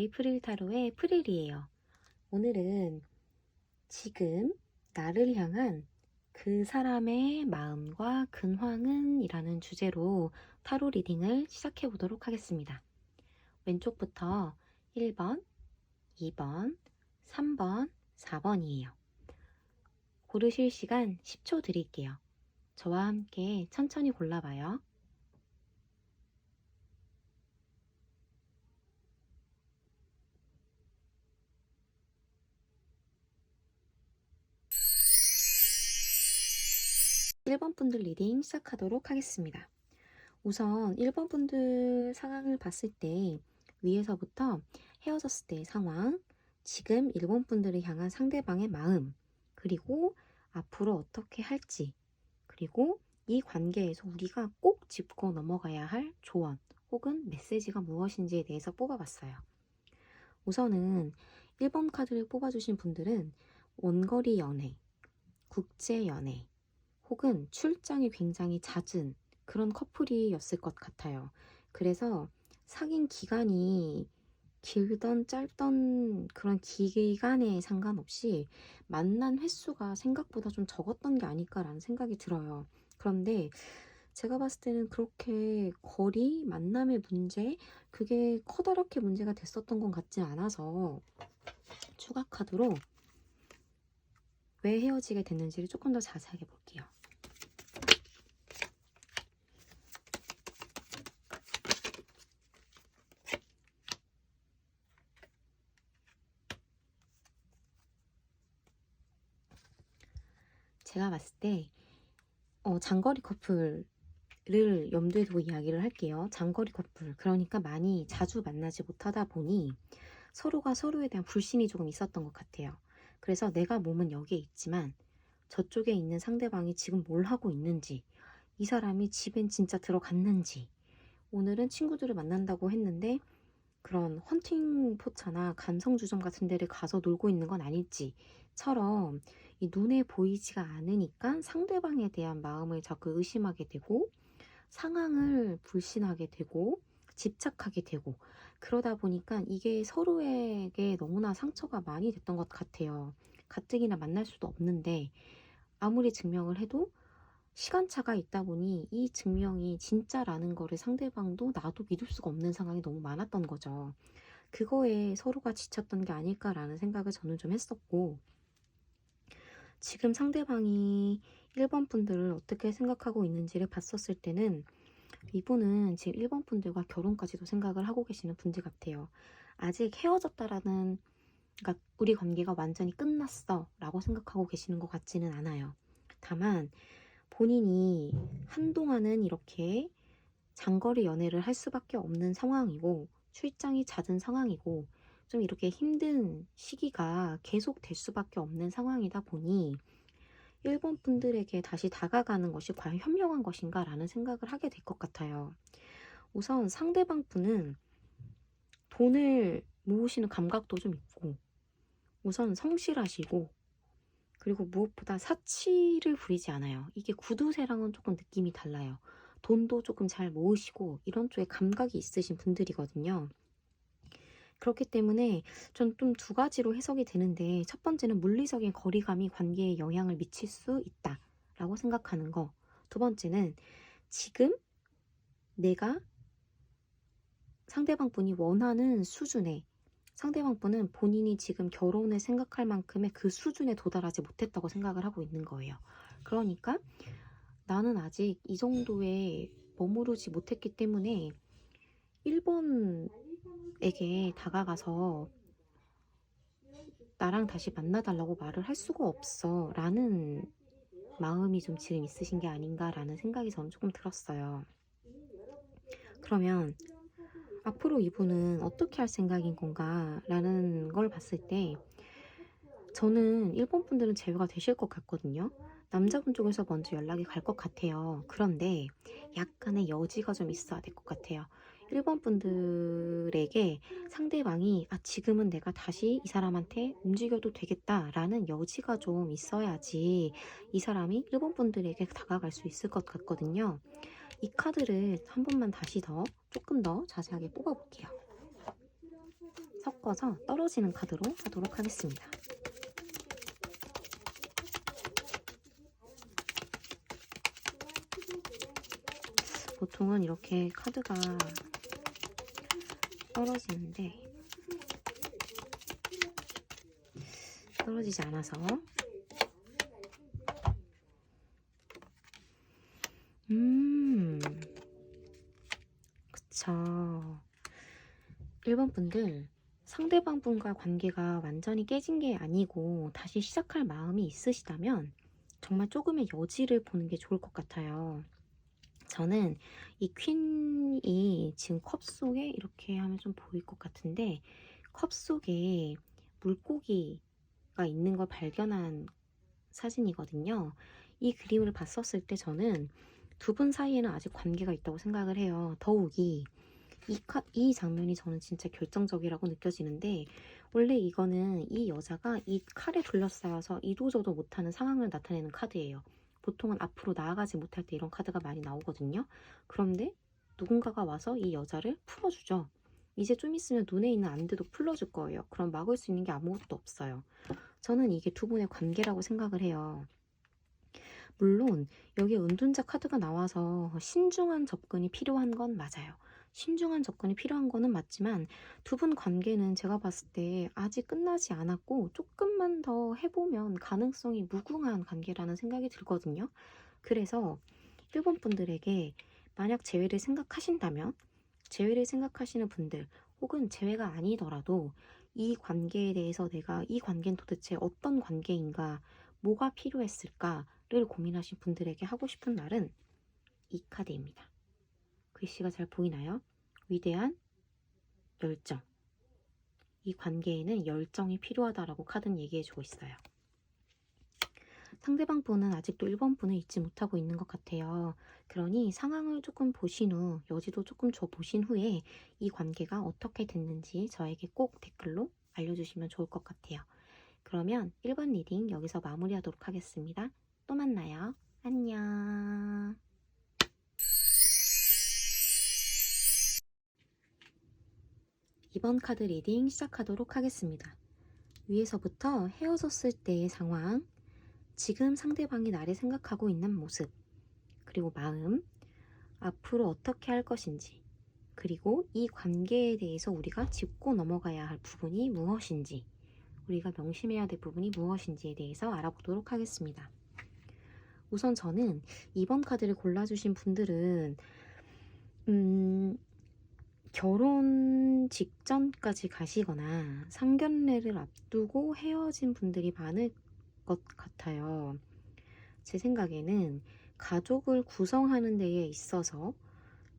에이프릴 타로의 프릴이에요. 오늘은 지금 나를 향한 그 사람의 마음과 근황은 이라는 주제로 타로 리딩을 시작해 보도록 하겠습니다. 왼쪽부터 1번, 2번, 3번, 4번이에요. 고르실 시간 10초 드릴게요. 저와 함께 천천히 골라봐요. 1번 분들 리딩 시작하도록 하겠습니다. 우선 1번 분들 상황을 봤을 때 위에서부터 헤어졌을 때의 상황, 지금 1번 분들을 향한 상대방의 마음, 그리고 앞으로 어떻게 할지, 그리고 이 관계에서 우리가 꼭 짚고 넘어가야 할 조언 혹은 메시지가 무엇인지에 대해서 뽑아봤어요. 우선은 1번 카드를 뽑아주신 분들은 원거리 연애, 국제 연애, 혹은 출장이 굉장히 잦은 그런 커플이었을 것 같아요. 그래서 사귄 기간이 길던 짧던 그런 기간에 상관없이 만난 횟수가 생각보다 좀 적었던 게 아닐까라는 생각이 들어요. 그런데 제가 봤을 때는 그렇게 거리, 만남의 문제, 그게 커다랗게 문제가 됐었던 것 같지 않아서 추가 카드로 왜 헤어지게 됐는지를 조금 더 자세하게 볼게요. 제가 봤을 때 장거리 커플을 염두에 두고 이야기를 할게요. 장거리 커플, 그러니까 많이 자주 만나지 못하다 보니 서로가 서로에 대한 불신이 조금 있었던 것 같아요. 그래서 내가 몸은 여기에 있지만 저쪽에 있는 상대방이 지금 뭘 하고 있는지, 이 사람이 집엔 진짜 들어갔는지, 오늘은 친구들을 만난다고 했는데 그런 헌팅 포차나 감성주점 같은 데를 가서 놀고 있는 건 아닐지처럼 이 눈에 보이지가 않으니까 상대방에 대한 마음을 자꾸 의심하게 되고 상황을 불신하게 되고 집착하게 되고 그러다 보니까 이게 서로에게 너무나 상처가 많이 됐던 것 같아요. 가뜩이나 만날 수도 없는데 아무리 증명을 해도 시간차가 있다 보니 이 증명이 진짜라는 거를 상대방도 나도 믿을 수가 없는 상황이 너무 많았던 거죠. 그거에 서로가 지쳤던 게 아닐까라는 생각을 저는 좀 했었고, 지금 상대방이 1번 분들을 어떻게 생각하고 있는지를 봤었을 때는 이분은 지금 1번 분들과 결혼까지도 생각을 하고 계시는 분들 같아요. 아직 헤어졌다라는, 그러니까 우리 관계가 완전히 끝났어 라고 생각하고 계시는 것 같지는 않아요. 다만 본인이 한동안은 이렇게 장거리 연애를 할 수밖에 없는 상황이고 출장이 잦은 상황이고 좀 이렇게 힘든 시기가 계속 될 수밖에 없는 상황이다 보니 일본 분들에게 다시 다가가는 것이 과연 현명한 것인가 라는 생각을 하게 될 것 같아요. 우선 상대방 분은 돈을 모으시는 감각도 좀 있고 우선 성실하시고 그리고 무엇보다 사치를 부리지 않아요. 이게 구두쇠랑은 조금 느낌이 달라요. 돈도 조금 잘 모으시고 이런 쪽에 감각이 있으신 분들이거든요. 그렇기 때문에 전 좀 두 가지로 해석이 되는데 첫 번째는 물리적인 거리감이 관계에 영향을 미칠 수 있다라고 생각하는 거. 두 번째는 지금 내가 상대방 분이 원하는 수준에 상대방 분은 본인이 지금 결혼을 생각할 만큼의 그 수준에 도달하지 못했다고 생각을 하고 있는 거예요. 그러니까 나는 아직 이 정도에 머무르지 못했기 때문에 1번에게 다가가서 나랑 다시 만나달라고 말을 할 수가 없어 라는 마음이 좀 지금 있으신 게 아닌가라는 생각이 저는 조금 들었어요. 그러면 앞으로 이분은 어떻게 할 생각인 건가 라는 걸 봤을 때 저는 일본 분들은 제외가 되실 것 같거든요. 남자분 쪽에서 먼저 연락이 갈 것 같아요. 그런데 약간의 여지가 좀 있어야 될 것 같아요. 일본 분들에게 상대방이 지금은 내가 다시 이 사람한테 움직여도 되겠다라는 여지가 좀 있어야지 이 사람이 일본 분들에게 다가갈 수 있을 것 같거든요. 이 카드를 한 번만 다시 조금 더 자세하게 뽑아볼게요. 섞어서 떨어지는 카드로 하도록 하겠습니다. 보통은 이렇게 카드가 떨어지는데 떨어지지 않아서 그쵸. 1번 분들 상대방 분과 관계가 완전히 깨진 게 아니고 다시 시작할 마음이 있으시다면 정말 조금의 여지를 보는 게 좋을 것 같아요. 저는 이 퀸이 지금 컵 속에 이렇게 하면 좀 보일 것 같은데 컵 속에 물고기가 있는 걸 발견한 사진이거든요. 이 그림을 봤었을 때 저는 두 분 사이에는 아직 관계가 있다고 생각을 해요. 더욱이 이 장면이 저는 진짜 결정적이라고 느껴지는데 원래 이거는 이 여자가 이 칼에 둘러싸여서 이도저도 못하는 상황을 나타내는 카드예요. 보통은 앞으로 나아가지 못할 때 이런 카드가 많이 나오거든요. 그런데 누군가가 와서 이 여자를 풀어주죠. 이제 좀 있으면 눈에 있는 안대도 풀러줄 거예요. 그럼 막을 수 있는 게 아무것도 없어요. 저는 이게 두 분의 관계라고 생각을 해요. 물론 여기 은둔자 카드가 나와서 신중한 접근이 필요한 건 맞아요. 신중한 접근이 필요한 거는 맞지만 두 분 관계는 제가 봤을 때 아직 끝나지 않았고 조금만 더 해보면 가능성이 무궁한 관계라는 생각이 들거든요. 그래서 1번 분들에게 만약 재회를 생각하신다면 재회를 생각하시는 분들 혹은 재회가 아니더라도 이 관계에 대해서 내가 이 관계는 도대체 어떤 관계인가 뭐가 필요했을까를 고민하신 분들에게 하고 싶은 말은 이 카드입니다. 글씨가 잘 보이나요? 위대한 열정. 이 관계에는 열정이 필요하다라고 카드는 얘기해주고 있어요. 상대방 분은 아직도 1번 분을 잊지 못하고 있는 것 같아요. 그러니 상황을 조금 보신 후, 여지도 조금 줘보신 후에 이 관계가 어떻게 됐는지 저에게 꼭 댓글로 알려주시면 좋을 것 같아요. 그러면 1번 리딩 여기서 마무리하도록 하겠습니다. 또 만나요. 안녕. 이번 카드 리딩 시작하도록 하겠습니다. 위에서부터 헤어졌을 때의 상황, 지금 상대방이 나를 생각하고 있는 모습, 그리고 마음, 앞으로 어떻게 할 것인지, 그리고 이 관계에 대해서 우리가 짚고 넘어가야 할 부분이 무엇인지, 우리가 명심해야 될 부분이 무엇인지에 대해서 알아보도록 하겠습니다. 우선 저는 이번 카드를 골라주신 분들은 결혼 직전까지 가시거나 상견례를 앞두고 헤어진 분들이 많을 것 같아요. 제 생각에는 가족을 구성하는 데에 있어서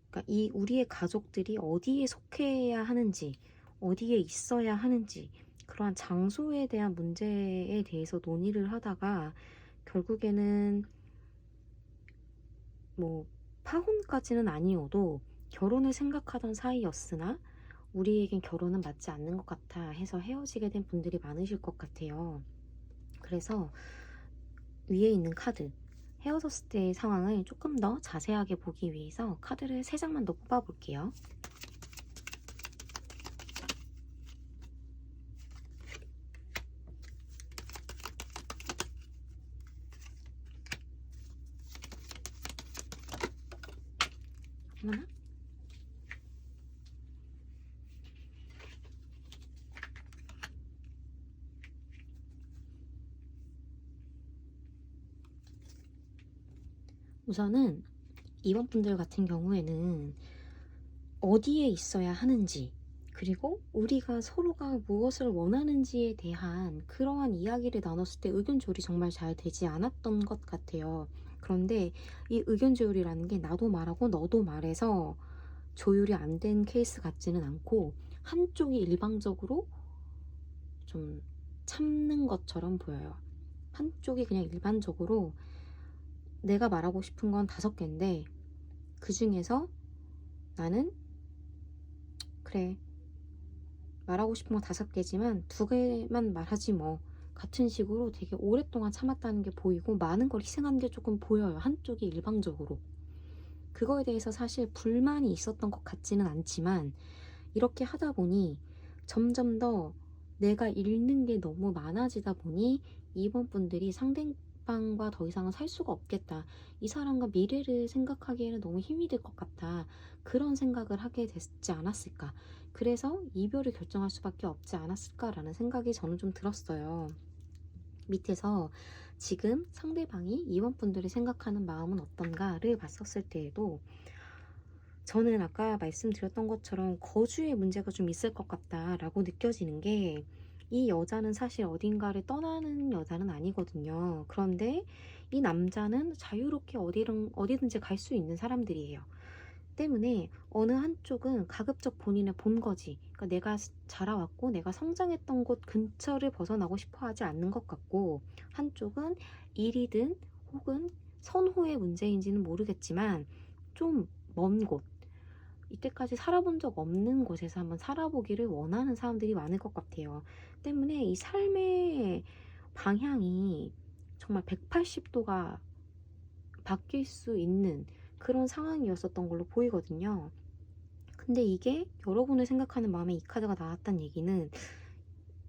그러니까 이 우리의 가족들이 어디에 속해야 하는지 어디에 있어야 하는지 그러한 장소에 대한 문제에 대해서 논의를 하다가 결국에는 뭐 파혼까지는 아니어도 결혼을 생각하던 사이였으나 우리에겐 결혼은 맞지 않는 것 같아 해서 헤어지게 된 분들이 많으실 것 같아요. 그래서 위에 있는 카드 헤어졌을 때의 상황을 조금 더 자세하게 보기 위해서 카드를 3장만 더 뽑아 볼게요. 하나 우선은 이번 분들 같은 경우에는 어디에 있어야 하는지 그리고 우리가 서로가 무엇을 원하는지에 대한 그러한 이야기를 나눴을 때 의견 조율이 정말 잘 되지 않았던 것 같아요. 그런데 이 의견 조율이라는 게 나도 말하고 너도 말해서 조율이 안 된 케이스 같지는 않고 한쪽이 일방적으로 좀 참는 것처럼 보여요. 한쪽이 그냥 일반적으로 내가 말하고 싶은 건 5개인데 그 중에서 나는 그래 말하고 싶은 건 5개지만 2개만 말하지 뭐 같은 식으로 되게 오랫동안 참았다는 게 보이고 많은 걸 희생한 게 조금 보여요. 한쪽이 일방적으로. 그거에 대해서 사실 불만이 있었던 것 같지는 않지만 이렇게 하다 보니 점점 더 내가 잃는 게 너무 많아지다 보니 2번 분들이 상대방과 더 이상은 살 수가 없겠다. 이 사람과 미래를 생각하기에는 너무 힘이 들 것 같다. 그런 생각을 하게 됐지 않았을까. 그래서 이별을 결정할 수밖에 없지 않았을까라는 생각이 저는 좀 들었어요. 밑에서 지금 상대방이 2번 분들이 생각하는 마음은 어떤가를 봤었을 때에도 저는 아까 말씀드렸던 것처럼 거주의 문제가 좀 있을 것 같다라고 느껴지는 게, 이 여자는 사실 어딘가를 떠나는 여자는 아니거든요. 그런데 이 남자는 자유롭게 어디든지 갈 수 있는 사람들이에요. 때문에 어느 한쪽은 가급적 본인의 본거지, 그러니까 내가 자라왔고 내가 성장했던 곳 근처를 벗어나고 싶어 하지 않는 것 같고, 한쪽은 일이든 혹은 선호의 문제인지는 모르겠지만 좀 먼 곳, 이때까지 살아본 적 없는 곳에서 한번 살아보기를 원하는 사람들이 많을 것 같아요. 때문에 이 삶의 방향이 정말 180도가 바뀔 수 있는 그런 상황이었었던 걸로 보이거든요. 근데 이게 여러분을 생각하는 마음에 이 카드가 나왔다는 얘기는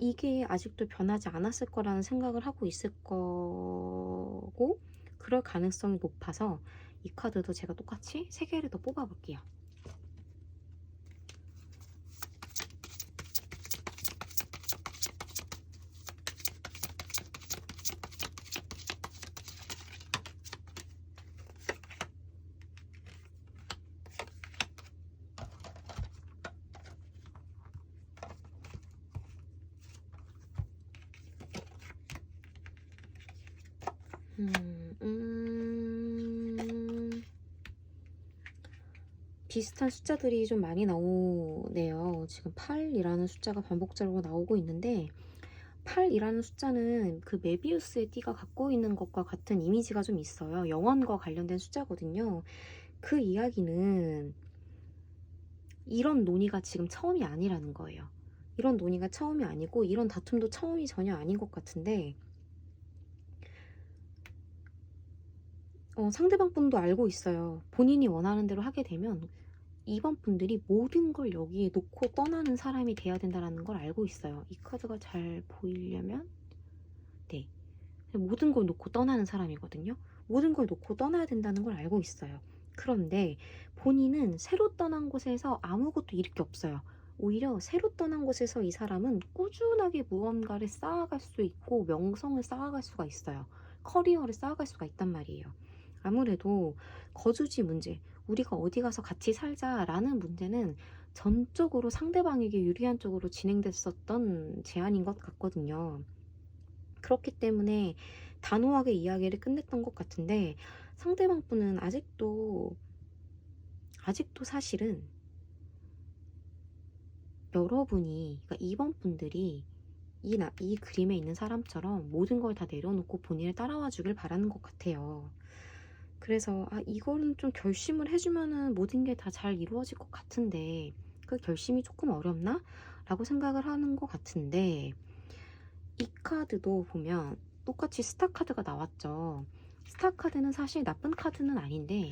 이게 아직도 변하지 않았을 거라는 생각을 하고 있을 거고, 그럴 가능성이 높아서 이 카드도 제가 똑같이 3개를 더 뽑아볼게요. 비슷한 숫자들이 좀 많이 나오네요. 지금 8이라는 숫자가 반복적으로 나오고 있는데, 8이라는 숫자는 그 메비우스의 띠가 갖고 있는 것과 같은 이미지가 좀 있어요. 영혼과 관련된 숫자거든요. 그 이야기는 이런 논의가 지금 처음이 아니라는 거예요. 이런 논의가 처음이 아니고 이런 다툼도 처음이 전혀 아닌 것 같은데, 상대방 분도 알고 있어요. 본인이 원하는 대로 하게 되면 2번 분들이 모든 걸 여기에 놓고 떠나는 사람이 돼야 된다는 걸 알고 있어요. 이 카드가 잘 보이려면, 네, 모든 걸 놓고 떠나는 사람이거든요. 모든 걸 놓고 떠나야 된다는 걸 알고 있어요. 그런데 본인은 새로 떠난 곳에서 아무것도 잃을 게 없어요. 오히려 새로 떠난 곳에서 이 사람은 꾸준하게 무언가를 쌓아갈 수 있고 명성을 쌓아갈 수가 있어요. 커리어를 쌓아갈 수가 있단 말이에요. 아무래도 거주지 문제, 우리가 어디 가서 같이 살자라는 문제는 전적으로 상대방에게 유리한 쪽으로 진행됐었던 제안인 것 같거든요. 그렇기 때문에 단호하게 이야기를 끝냈던 것 같은데, 상대방 분은 아직도 사실은 여러분이, 그러니까 2번 분들이 이 그림에 있는 사람처럼 모든 걸 다 내려놓고 본인을 따라와 주길 바라는 것 같아요. 그래서 이거는 좀 결심을 해주면은 모든 게 다 잘 이루어질 것 같은데 그 결심이 조금 어렵나? 라고 생각을 하는 것 같은데, 이 카드도 보면 똑같이 스타 카드가 나왔죠. 스타 카드는 사실 나쁜 카드는 아닌데,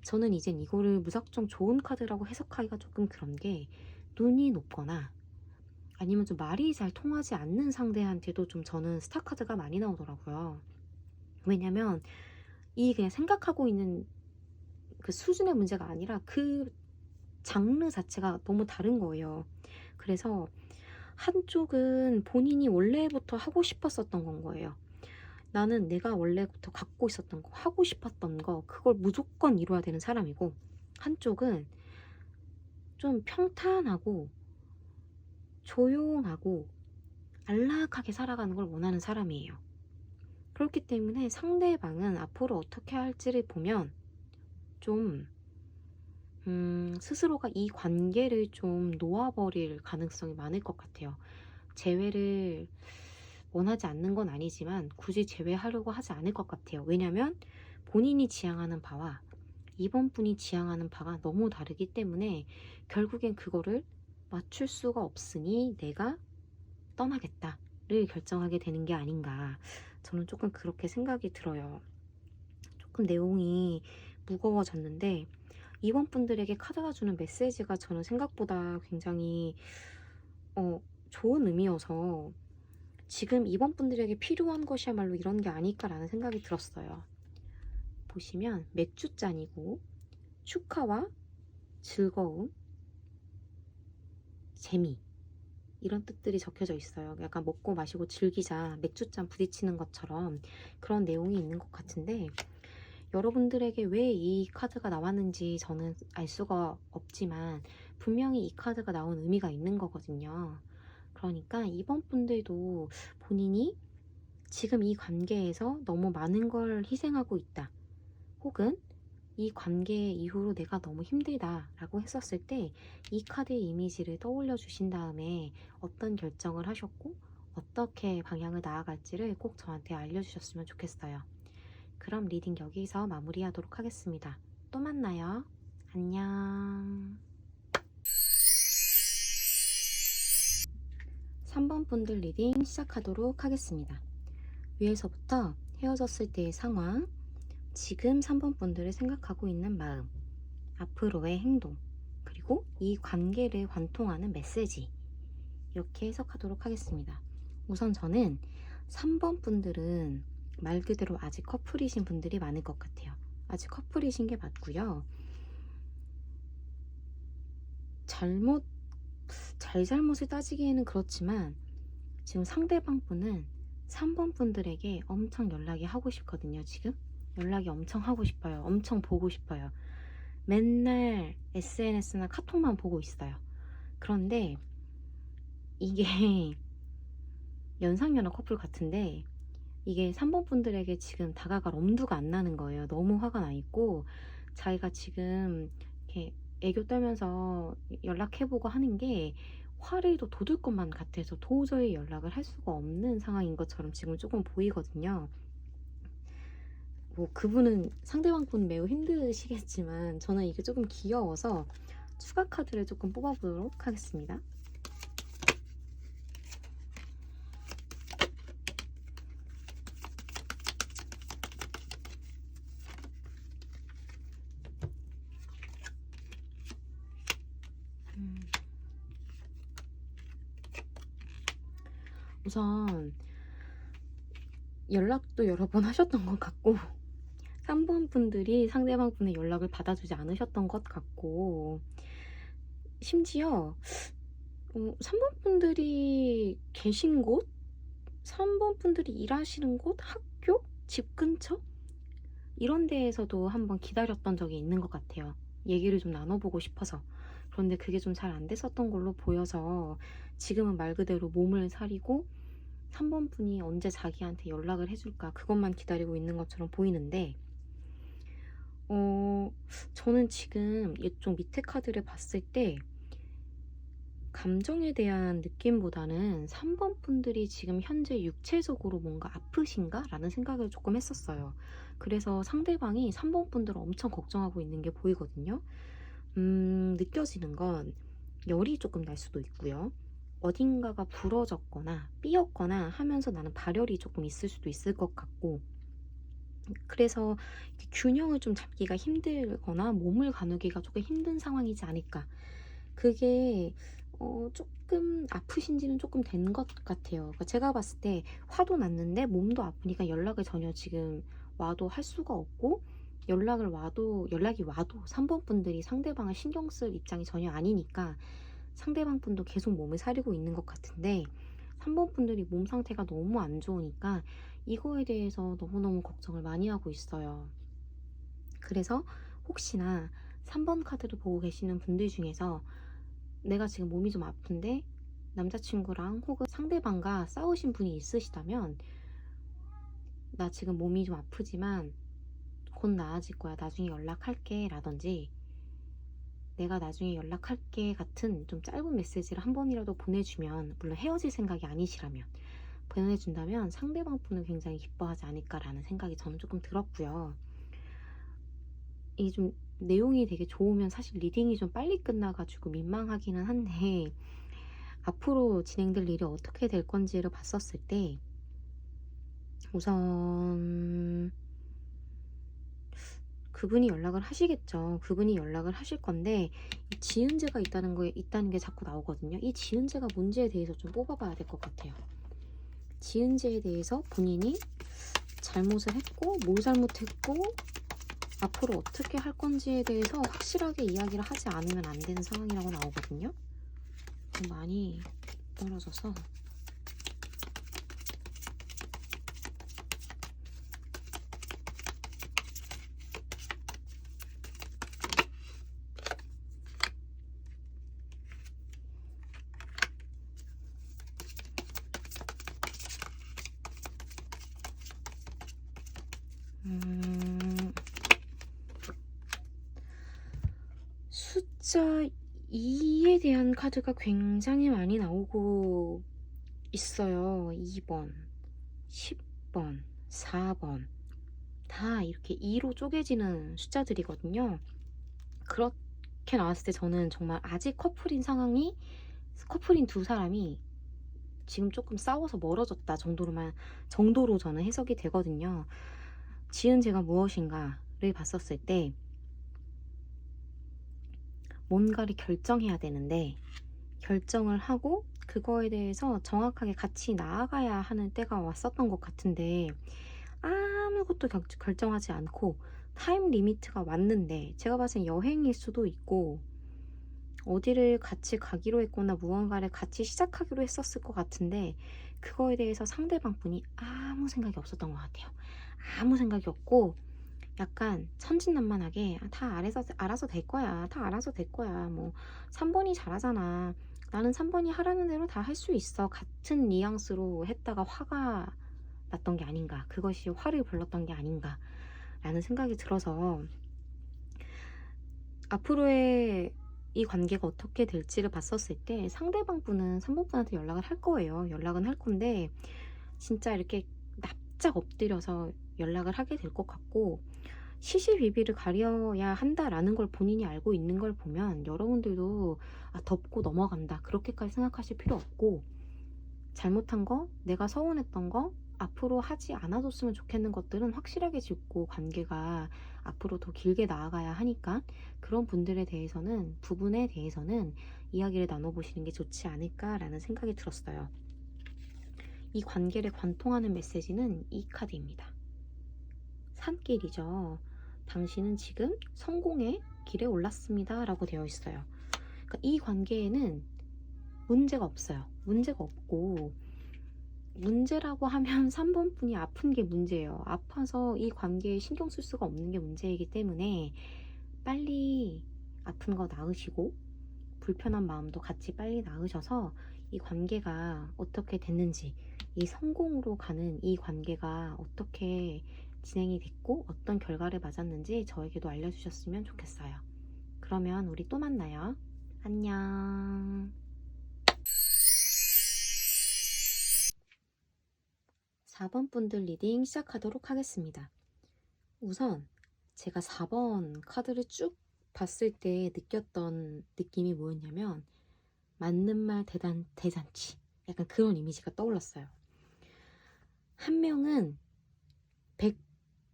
저는 이젠 이거를 무작정 좋은 카드라고 해석하기가 조금 그런 게, 눈이 높거나 아니면 좀 말이 잘 통하지 않는 상대한테도 좀 저는 스타 카드가 많이 나오더라고요. 왜냐면 이 그냥 생각하고 있는 그 수준의 문제가 아니라 그 장르 자체가 너무 다른 거예요. 그래서 한쪽은 본인이 원래부터 하고 싶었었던 건 거예요. 나는 내가 원래부터 갖고 있었던 거, 하고 싶었던 거, 그걸 무조건 이루어야 되는 사람이고, 한쪽은 좀 평탄하고 조용하고 안락하게 살아가는 걸 원하는 사람이에요. 그렇기 때문에 상대방은 앞으로 어떻게 할지를 보면 좀 스스로가 이 관계를 좀 놓아버릴 가능성이 많을 것 같아요. 재회를 원하지 않는 건 아니지만 굳이 재회하려고 하지 않을 것 같아요. 왜냐면 본인이 지향하는 바와 이번 분이 지향하는 바가 너무 다르기 때문에 결국엔 그거를 맞출 수가 없으니 내가 떠나겠다를 결정하게 되는 게 아닌가. 저는 조금 그렇게 생각이 들어요. 조금 내용이 무거워졌는데, 이번 분들에게 카드가 주는 메시지가 저는 생각보다 굉장히 좋은 의미여서 지금 이번 분들에게 필요한 것이야말로 이런 게 아닐까라는 생각이 들었어요. 보시면 맥주잔이고 축하와 즐거움, 재미 이런 뜻들이 적혀져 있어요. 약간 먹고 마시고 즐기자, 맥주잔 부딪히는 것처럼 그런 내용이 있는 것 같은데, 여러분들에게 왜 이 카드가 나왔는지 저는 알 수가 없지만 분명히 이 카드가 나온 의미가 있는 거거든요. 그러니까 이번 분들도 본인이 지금 이 관계에서 너무 많은 걸 희생하고 있다, 혹은 이 관계 이후로 내가 너무 힘들다 라고 했었을 때 이 카드의 이미지를 떠올려 주신 다음에 어떤 결정을 하셨고 어떻게 방향을 나아갈지를 꼭 저한테 알려주셨으면 좋겠어요. 그럼 리딩 여기서 마무리하도록 하겠습니다. 또 만나요. 안녕. 3번 분들 리딩 시작하도록 하겠습니다. 위에서부터 헤어졌을 때의 상황, 지금 3번 분들을 생각하고 있는 마음, 앞으로의 행동, 그리고 이 관계를 관통하는 메시지, 이렇게 해석하도록 하겠습니다. 우선 저는 3번 분들은 말 그대로 아직 커플이신 분들이 많을 것 같아요. 아직 커플이신 게 맞고요. 잘잘못을 따지기에는 그렇지만 지금 상대방 분은 3번 분들에게 엄청 연락이 하고 싶거든요. 지금 연락이 엄청 하고 싶어요. 엄청 보고 싶어요. 맨날 SNS나 카톡만 보고 있어요. 그런데 이게 연상연하 커플 같은데 이게 3번 분들에게 지금 다가갈 엄두가 안 나는 거예요. 너무 화가 나 있고 자기가 지금 이렇게 애교 떨면서 연락해보고 하는 게 화를 더 돋을 것만 같아서 도저히 연락을 할 수가 없는 상황인 것처럼 지금 조금 보이거든요. 뭐 그분은 상대방 분 매우 힘드시겠지만 저는 이게 조금 귀여워서 추가 카드를 조금 뽑아보도록 하겠습니다. 우선 연락도 여러 번 하셨던 것 같고 3번 분들이 상대방 분의 연락을 받아주지 않으셨던 것 같고, 심지어 3번 분들이 계신 곳, 3번 분들이 일하시는 곳, 학교, 집 근처 이런 데에서도 한번 기다렸던 적이 있는 것 같아요. 얘기를 좀 나눠보고 싶어서. 그런데 그게 좀 잘 안 됐었던 걸로 보여서 지금은 말 그대로 몸을 사리고 3번 분이 언제 자기한테 연락을 해줄까 그것만 기다리고 있는 것처럼 보이는데, 저는 지금 이쪽 밑에 카드를 봤을 때 감정에 대한 느낌보다는 3번 분들이 지금 현재 육체적으로 뭔가 아프신가? 라는 생각을 조금 했었어요. 그래서 상대방이 3번 분들을 엄청 걱정하고 있는 게 보이거든요. 느껴지는 건 열이 조금 날 수도 있고요. 어딘가가 부러졌거나 삐었거나 하면서 나는 발열이 조금 있을 수도 있을 것 같고, 그래서 균형을 좀 잡기가 힘들거나 몸을 가누기가 조금 힘든 상황이지 않을까. 그게 조금 아프신지는 조금 된 것 같아요. 그러니까 제가 봤을 때 화도 났는데 몸도 아프니까 연락을 전혀 지금 와도 할 수가 없고, 연락이 와도 3번 분들이 상대방을 신경 쓸 입장이 전혀 아니니까 상대방 분도 계속 몸을 사리고 있는 것 같은데, 3번 분들이 몸 상태가 너무 안 좋으니까 이거에 대해서 너무너무 걱정을 많이 하고 있어요. 그래서 혹시나 3번 카드를 보고 계시는 분들 중에서 내가 지금 몸이 좀 아픈데 남자친구랑 혹은 상대방과 싸우신 분이 있으시다면, 나 지금 몸이 좀 아프지만 곧 나아질 거야, 나중에 연락할게 라든지 내가 나중에 연락할게 같은 좀 짧은 메시지를 한 번이라도 보내주면, 물론 헤어질 생각이 아니시라면 보내준다면 상대방 분은 굉장히 기뻐하지 않을까라는 생각이 저는 조금 들었고요. 이게 좀 내용이 되게 좋으면 사실 리딩이 좀 빨리 끝나가지고 민망하기는 한데, 앞으로 진행될 일이 어떻게 될 건지를 봤었을 때 우선 그분이 연락을 하시겠죠. 그분이 연락을 하실 건데 이 지은재가 있다는 게 자꾸 나오거든요. 이 지은재가 뭔지에 대해서 좀 뽑아봐야 될 것 같아요. 지은재에 대해서 본인이 잘못을 했고 뭘 잘못했고 앞으로 어떻게 할 건지에 대해서 확실하게 이야기를 하지 않으면 안 되는 상황이라고 나오거든요. 많이 떨어져서 숫자 2에 대한 카드가 굉장히 많이 나오고 있어요. 2번, 10번, 4번 다 이렇게 2로 쪼개지는 숫자들이거든요. 그렇게 나왔을 때 저는 정말 아직 커플인 두 사람이 지금 조금 싸워서 멀어졌다 정도로 저는 해석이 되거든요. 지은재가 무엇인가를 봤었을 때 뭔가를 결정해야 되는데 결정을 하고 그거에 대해서 정확하게 같이 나아가야 하는 때가 왔었던 것 같은데 아무것도 결정하지 않고 타임 리미트가 왔는데 제가 봤을 땐 여행일 수도 있고 어디를 같이 가기로 했거나 무언가를 같이 시작하기로 했었을 것 같은데 그거에 대해서 상대방 분이 아무 생각이 없었던 것 같아요. 아무 생각이 없고 약간 천진난만하게 다 알아서 될 거야. 다 알아서 될 거야. 뭐 3번이 잘하잖아. 나는 3번이 하라는 대로 다 할 수 있어. 같은 뉘앙스로 했다가 화가 났던 게 아닌가. 그것이 화를 불렀던 게 아닌가. 라는 생각이 들어서 앞으로의 이 관계가 어떻게 될지를 봤었을 때 상대방 분은 3번 분한테 연락을 할 거예요. 연락은 할 건데 진짜 이렇게 납작 엎드려서 연락을 하게 될 것 같고 시시비비를 가려야 한다라는 걸 본인이 알고 있는 걸 보면 여러분들도 덮고 넘어간다 그렇게까지 생각하실 필요 없고 잘못한 거, 내가 서운했던 거, 앞으로 하지 않아줬으면 좋겠는 것들은 확실하게 짚고 관계가 앞으로 더 길게 나아가야 하니까 그런 부분에 대해서는 이야기를 나눠보시는 게 좋지 않을까라는 생각이 들었어요. 이 관계를 관통하는 메시지는 이 카드입니다. 산길이죠. 당신은 지금 성공의 길에 올랐습니다. 라고 되어 있어요. 그러니까 이 관계에는 문제가 없어요. 문제가 없고 문제라고 하면 3번 분이 아픈 게 문제예요. 아파서 이 관계에 신경 쓸 수가 없는 게 문제이기 때문에 빨리 아픈 거 나으시고 불편한 마음도 같이 빨리 나으셔서 이 관계가 어떻게 됐는지 이 성공으로 가는 이 관계가 어떻게 진행이 됐고 어떤 결과를 맞았는지 저에게도 알려주셨으면 좋겠어요. 그러면 우리 또 만나요. 안녕. 4번 분들 리딩 시작하도록 하겠습니다. 우선 제가 4번 카드를 쭉 봤을 때 느꼈던 느낌이 뭐였냐면 맞는 말 대잔치 약간 그런 이미지가 떠올랐어요. 한 명은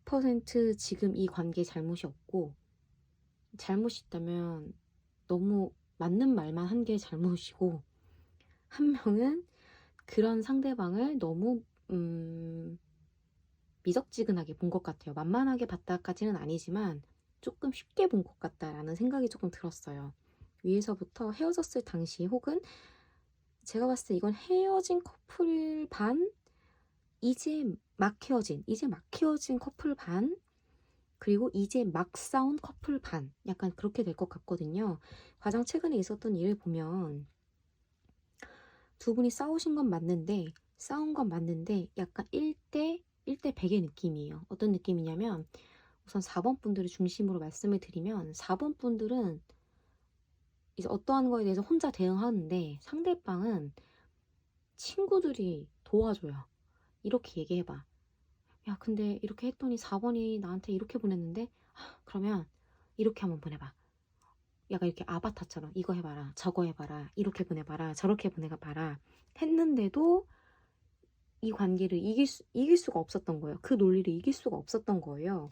100% 지금 이 관계에 잘못이 없고 잘못이 있다면 너무 맞는 말만 한 게 잘못이고 한 명은 그런 상대방을 너무 미적지근하게 본 것 같아요. 만만하게 봤다까지는 아니지만 조금 쉽게 본 것 같다라는 생각이 조금 들었어요. 위에서부터 헤어졌을 당시 혹은 제가 봤을 때 이건 헤어진 커플 반, 이제 막 헤어진 커플 반, 그리고 이제 막 싸운 커플 반, 약간 그렇게 될 것 같거든요. 가장 최근에 있었던 일을 보면 두 분이 싸운 건 맞는데 약간 1대 100의 느낌이에요. 어떤 느낌이냐면 우선 4번 분들을 중심으로 말씀을 드리면 4번 분들은 이제 어떠한 거에 대해서 혼자 대응하는데 상대방은 친구들이 도와줘요. 이렇게 얘기해봐. 야, 근데 이렇게 했더니 4번이 나한테 이렇게 보냈는데 그러면 이렇게 한번 보내봐. 약간 이렇게 아바타처럼 이거 해봐라, 저거 해봐라, 이렇게 보내봐라, 저렇게 보내봐라 했는데도 이 관계를 이길 수가 없었던 거예요. 그 논리를 이길 수가 없었던 거예요.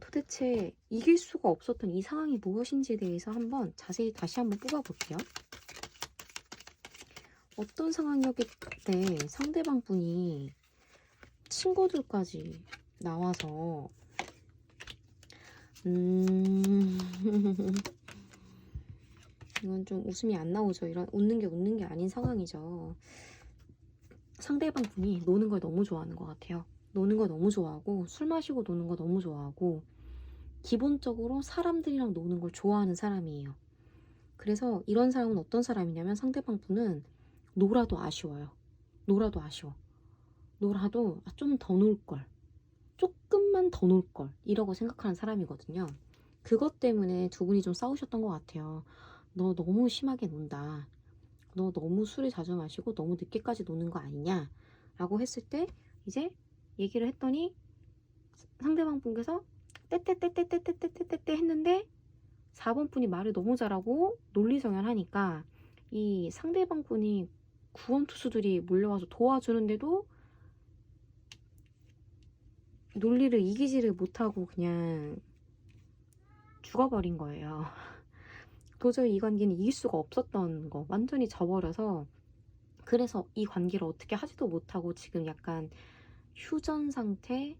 도대체 이길 수가 없었던 이 상황이 무엇인지에 대해서 한번 자세히 다시 한번 뽑아볼게요. 어떤 상황이었길래 상대방 분이 친구들까지 나와서 이건 좀 웃음이 안 나오죠. 이런 웃는 게 아닌 상황이죠. 상대방 분이 노는 걸 너무 좋아하는 것 같아요. 노는 걸 너무 좋아하고 술 마시고 노는 거 너무 좋아하고 기본적으로 사람들이랑 노는 걸 좋아하는 사람이에요. 그래서 이런 사람은 어떤 사람이냐면 상대방 분은 놀아도 아쉬워요. 놀아도 아쉬워. 놀아도 좀 더 놀걸. 조금만 더 놀걸. 이라고 생각하는 사람이거든요. 그것 때문에 두 분이 좀 싸우셨던 것 같아요. 너 너무 심하게 논다. 너 너무 술을 자주 마시고 너무 늦게까지 노는 거 아니냐? 라고 했을 때 이제 얘기를 했더니 상대방 분께서 떼떼떼떼떼떼떼떼떼 했는데 4번 분이 말을 너무 잘하고 논리정연하니까 이 상대방 분이 구원투수들이 몰려와서 도와주는데도 논리를 이기지를 못하고 그냥 죽어버린 거예요. 도저히 이 관계는 이길 수가 없었던 거, 완전히 져버려서 그래서 이 관계를 어떻게 하지도 못하고 지금 약간 휴전 상태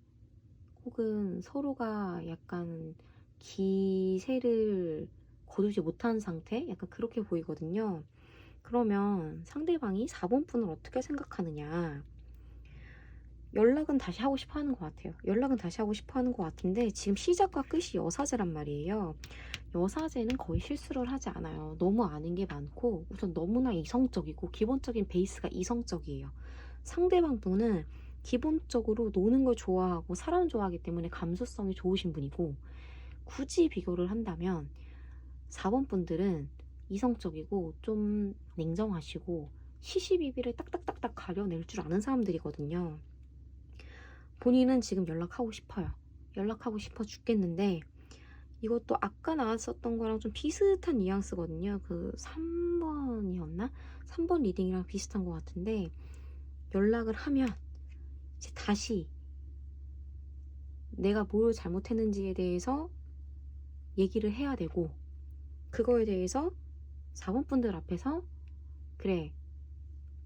혹은 서로가 약간 기세를 거두지 못한 상태? 약간 그렇게 보이거든요. 그러면 상대방이 4번 분을 어떻게 생각하느냐? 연락은 다시 하고 싶어 하는 것 같아요. 연락은 다시 하고 싶어 하는 것 같은데 지금 시작과 끝이 여사제란 말이에요. 여사제는 거의 실수를 하지 않아요. 너무 아는 게 많고 우선 너무나 이성적이고 기본적인 베이스가 이성적이에요. 상대방 분은 기본적으로 노는 걸 좋아하고 사람 좋아하기 때문에 감수성이 좋으신 분이고 굳이 비교를 한다면 4번 분들은 이성적이고 좀 냉정하시고 시시비비를 딱딱딱딱 가려낼 줄 아는 사람들이거든요. 본인은 지금 연락하고 싶어요. 연락하고 싶어 죽겠는데 이것도 아까 나왔었던 거랑 좀 비슷한 뉘앙스거든요. 그 3번이었나? 3번 리딩이랑 비슷한 것 같은데 연락을 하면 이제 다시 내가 뭘 잘못했는지에 대해서 얘기를 해야 되고 그거에 대해서 4번 분들 앞에서 그래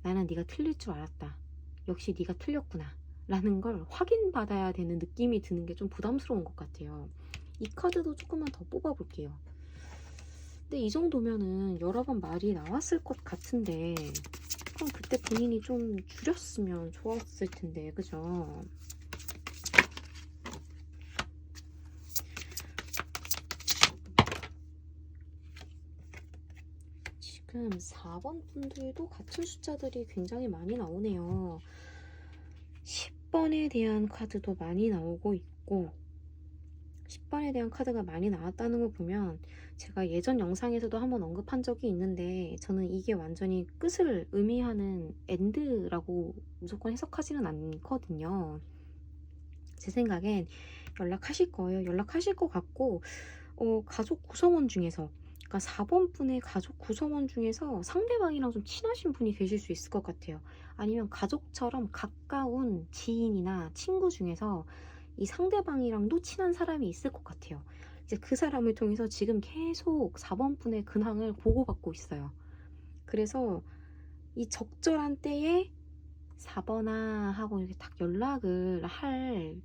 나는 네가 틀릴 줄 알았다. 역시 네가 틀렸구나. 라는 걸 확인받아야 되는 느낌이 드는 게 좀 부담스러운 것 같아요. 이 카드도 조금만 더 뽑아볼게요. 근데 이 정도면은 여러 번 말이 나왔을 것 같은데 그럼 그때 본인이 좀 줄였으면 좋았을 텐데 그죠? 지금 4번 분들도 같은 숫자들이 굉장히 많이 나오네요. 10번에 대한 카드도 많이 나오고 있고 10번에 대한 카드가 많이 나왔다는 걸 보면 제가 예전 영상에서도 한번 언급한 적이 있는데 저는 이게 완전히 끝을 의미하는 엔드라고 무조건 해석하지는 않거든요. 제 생각엔 연락하실 거예요. 연락하실 것 같고 가족 구성원 중에서 그러니까 4번 분의 가족 구성원 중에서 상대방이랑 좀 친하신 분이 계실 수 있을 것 같아요. 아니면 가족처럼 가까운 지인이나 친구 중에서 이 상대방이랑도 친한 사람이 있을 것 같아요. 이제 그 사람을 통해서 지금 계속 4번 분의 근황을 보고받고 있어요. 그래서 이 적절한 때에 4번아 하고 이렇게 딱 연락을 할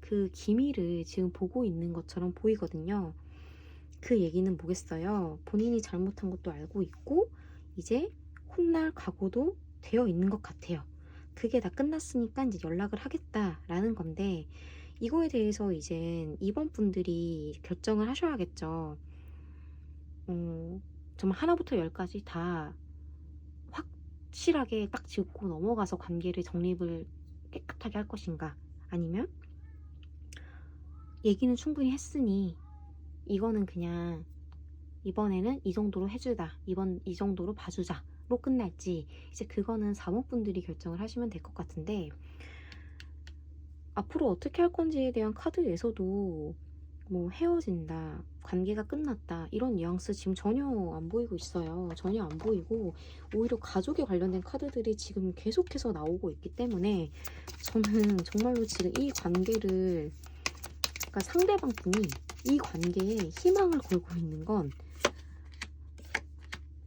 그 기미를 지금 보고 있는 것처럼 보이거든요. 그 얘기는 뭐겠어요? 본인이 잘못한 것도 알고 있고 이제 혼날 각오도 되어 있는 것 같아요. 그게 다 끝났으니까 이제 연락을 하겠다라는 건데 이거에 대해서 이제 이번 분들이 결정을 하셔야겠죠. 정말 하나부터 열까지 다 확실하게 딱 짚고 넘어가서 관계를 정립을 깨끗하게 할 것인가 아니면 얘기는 충분히 했으니 이거는 그냥 이번에는 이 정도로 해주다 이 정도로 봐주자로 끝날지 이제 그거는 사모분들이 결정을 하시면 될 것 같은데 앞으로 어떻게 할 건지에 대한 카드에서도 뭐 헤어진다 관계가 끝났다 이런 뉘앙스 지금 전혀 안 보이고 있어요. 전혀 안 보이고 오히려 가족에 관련된 카드들이 지금 계속해서 나오고 있기 때문에 저는 정말로 지금 이 관계를 그러니까 상대방 분이 이 관계에 희망을 걸고 있는 건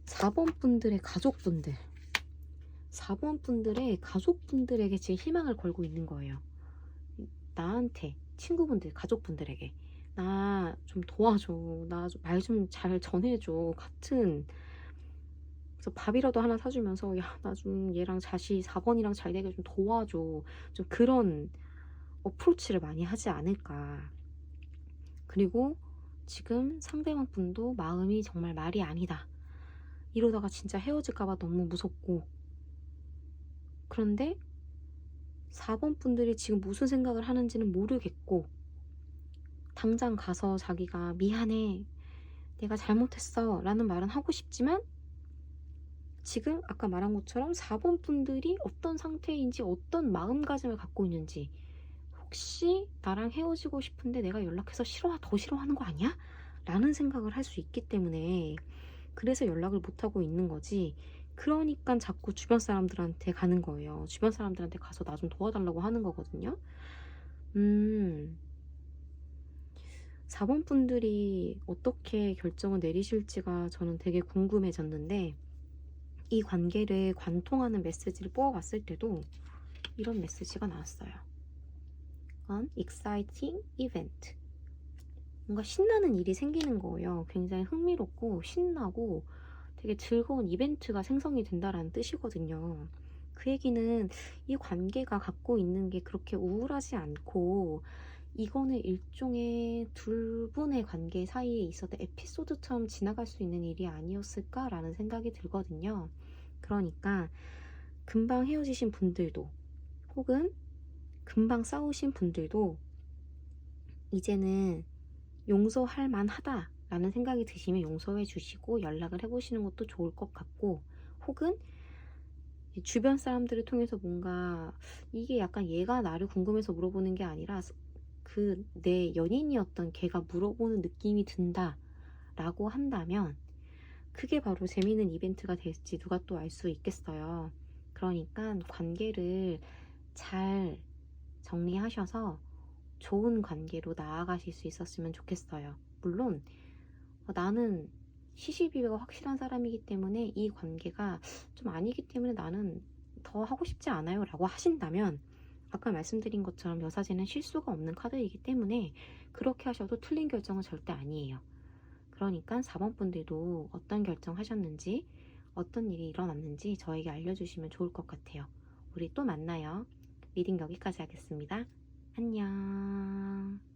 4번 분들의 가족분들, 4번 분들의 가족분들에게 지금 희망을 걸고 있는 거예요. 나한테, 친구분들, 가족분들에게 나 좀 도와줘, 나 말 좀 잘 전해줘 같은. 그래서 밥이라도 하나 사주면서 야, 나 좀 얘랑 4번이랑 잘 되게 좀 도와줘, 좀 그런 어프로치를 많이 하지 않을까. 그리고 지금 상대방 분도 마음이 정말 말이 아니다, 이러다가 진짜 헤어질까봐 너무 무섭고. 그런데 4번 분들이 지금 무슨 생각을 하는지는 모르겠고, 당장 가서 자기가 미안해, 내가 잘못했어 라는 말은 하고 싶지만, 지금 아까 말한 것처럼 4번 분들이 어떤 상태인지, 어떤 마음가짐을 갖고 있는지, 혹시 나랑 헤어지고 싶은데 내가 연락해서 더 싫어하는 거 아니야? 라는 생각을 할 수 있기 때문에 그래서 연락을 못하고 있는 거지. 그러니까 자꾸 주변 사람들한테 가는 거예요. 주변 사람들한테 가서 나 좀 도와달라고 하는 거거든요. 4번 분들이 어떻게 결정을 내리실지가 저는 되게 궁금해졌는데, 이 관계를 관통하는 메시지를 뽑아봤을 때도 이런 메시지가 나왔어요. An exciting event. 뭔가 신나는 일이 생기는 거예요. 굉장히 흥미롭고 신나고 되게 즐거운 이벤트가 생성이 된다라는 뜻이거든요. 그 얘기는 이 관계가 갖고 있는 게 그렇게 우울하지 않고, 이거는 일종의 둘 분의 관계 사이에 있었던 에피소드처럼 지나갈 수 있는 일이 아니었을까라는 생각이 들거든요. 그러니까 금방 헤어지신 분들도, 혹은 금방 싸우신 분들도 이제는 용서할 만하다 라는 생각이 드시면 용서해 주시고 연락을 해보시는 것도 좋을 것 같고, 혹은 주변 사람들을 통해서 뭔가, 이게 약간 얘가 나를 궁금해서 물어보는 게 아니라 그 내 연인이었던 걔가 물어보는 느낌이 든다 라고 한다면, 그게 바로 재미있는 이벤트가 될지 누가 또 알 수 있겠어요. 그러니까 관계를 잘 정리하셔서 좋은 관계로 나아가실 수 있었으면 좋겠어요. 물론 나는 시시비비가 확실한 사람이기 때문에 이 관계가 좀 아니기 때문에 나는 더 하고 싶지 않아요 라고 하신다면, 아까 말씀드린 것처럼 여사제는 실수가 없는 카드이기 때문에 그렇게 하셔도 틀린 결정은 절대 아니에요. 그러니까 4번 분들도 어떤 결정하셨는지, 어떤 일이 일어났는지 저에게 알려주시면 좋을 것 같아요. 우리 또 만나요. 리딩 여기까지 하겠습니다. 안녕.